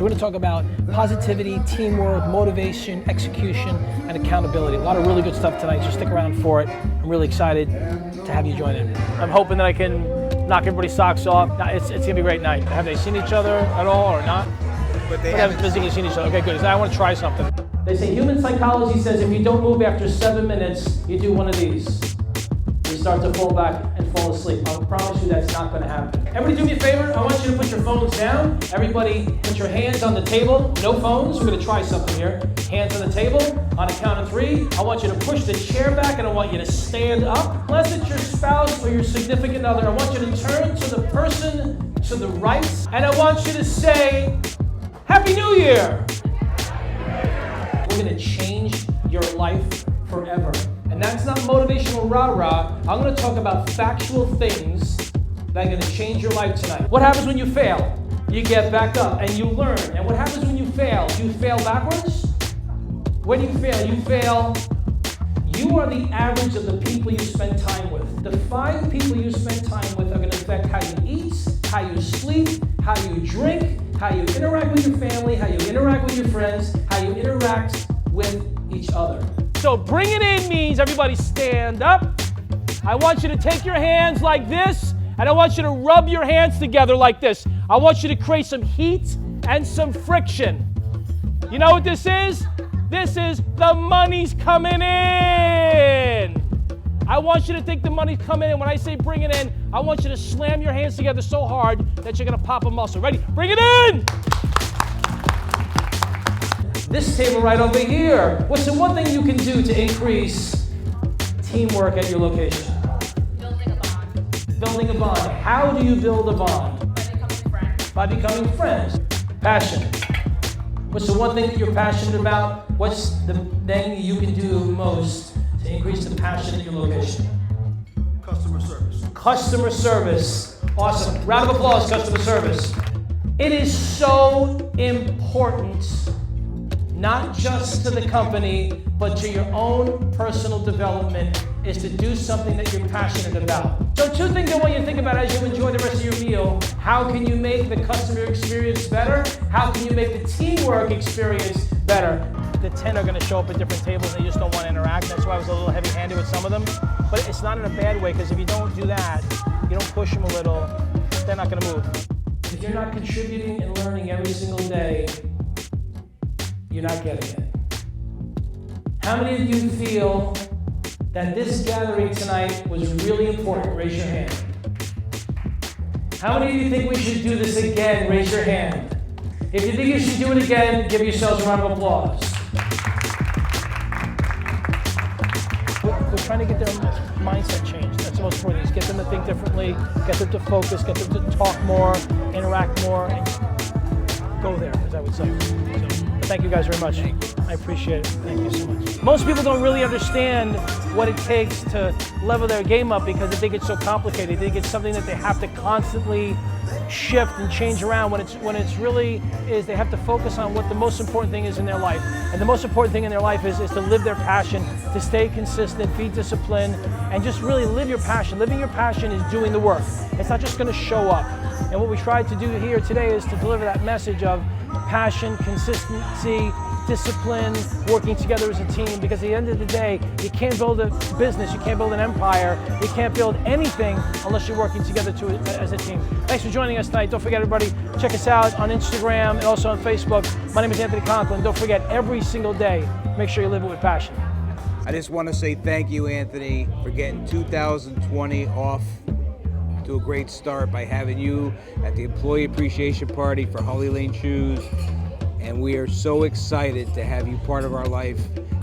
So we're going to talk about positivity, teamwork, motivation, execution, and accountability. A lot of really good stuff tonight, so stick around for it. I'm really excited to have you join in. I'm hoping that I can knock everybody's socks off. It's going to be a great night. Have they seen each other at all or not? But they haven't seen each other. Okay, good. I want to try something. They say human psychology says if you don't move after 7 minutes, you do one of these. You start to fall back and fall asleep. I promise you that's not going to happen. Everybody do me a favor. I want you to put your phones down. Everybody put your hands on the table. No phones. We're going to try something here. Hands on the table. On a count of 3, I want you to push the chair back and I want you to stand up. Unless it's your spouse or your significant other, I want you to turn to the person to the right and I want you to say, Happy New Year! We're going to change your life forever. And that's not motivational rah-rah. I'm going to talk about factual things that are going to change your life tonight. What happens when you fail? You get back up and you learn. And what happens when you fail? You fail backwards? When you fail, you are the average of the people you spend time with. The 5 people you spend time with are going to affect how you eat, how you sleep, how you drink, how you interact with your family, how you interact with your friends, how you interact with each other. So bring it in means everybody stand up. I want you to take your hands like this, and I want you to rub your hands together like this. I want you to create some heat and some friction. You know what this is? This is the money's coming in. I want you to think the money's coming in. When I say bring it in, I want you to slam your hands together so hard that you're gonna pop a muscle. Ready? Bring it in! This table right over here. What's the one thing you can do to increase teamwork at your location? Building a bond. Building a bond. How do you build a bond? By becoming friends. By becoming friends. Passion. What's the one thing that you're passionate about? What's the thing you can do most to increase the passion at your location? customer service. Customer service. Awesome. Round of applause, customer service. It is so important, not just to the company, but to your own personal development, is to do something that you're passionate about. So 2 things I want you to think about as you enjoy the rest of your meal. How can you make the customer experience better? How can you make the teamwork experience better? The 10 are gonna show up at different tables and they just don't want to interact. That's why I was a little heavy-handed with some of them. But it's not in a bad way, because if you don't do that, you don't push them a little, they're not gonna move. If you're not contributing and learning every single day, you're not getting it. How many of you feel that this gathering tonight was really important? Raise your hand. How many of you think we should do this again? Raise your hand. If you think you should do it again, give yourselves a round of applause. We're trying to get their mindset changed. That's the most important thing. Get them to think differently, get them to focus, get them to talk more, interact more, and go there, as I would say. Thank you guys very much. I appreciate it. Thank you so much. Most people don't really understand what it takes to level their game up because they think it's so complicated. They think it's something that they have to constantly shift and change around when it's really is they have to focus on what the most important thing is in their life. And the most important thing in their life is to live their passion, to stay consistent, be disciplined, and just really live your passion. Living your passion is doing the work. It's not just going to show up. And what we tried to do here today is to deliver that message of passion, consistency, discipline, working together as a team, because at the end of the day, you can't build a business, you can't build an empire, you can't build anything unless you're working together as a team. Thanks for joining us tonight. Don't forget, everybody, check us out on Instagram and also on Facebook. My name is Anthony Conklin. Don't forget, every single day, make sure you live it with passion. I just want to say thank you, Anthony, for getting 2020 off to a great start by having you at the Employee Appreciation Party for Holly Lane Shoes. And we are so excited to have you part of our life,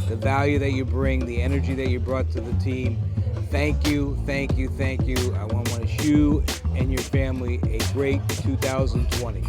the value that you bring, the energy that you brought to the team. Thank you, thank you, thank you. I want to wish you and your family a great 2020.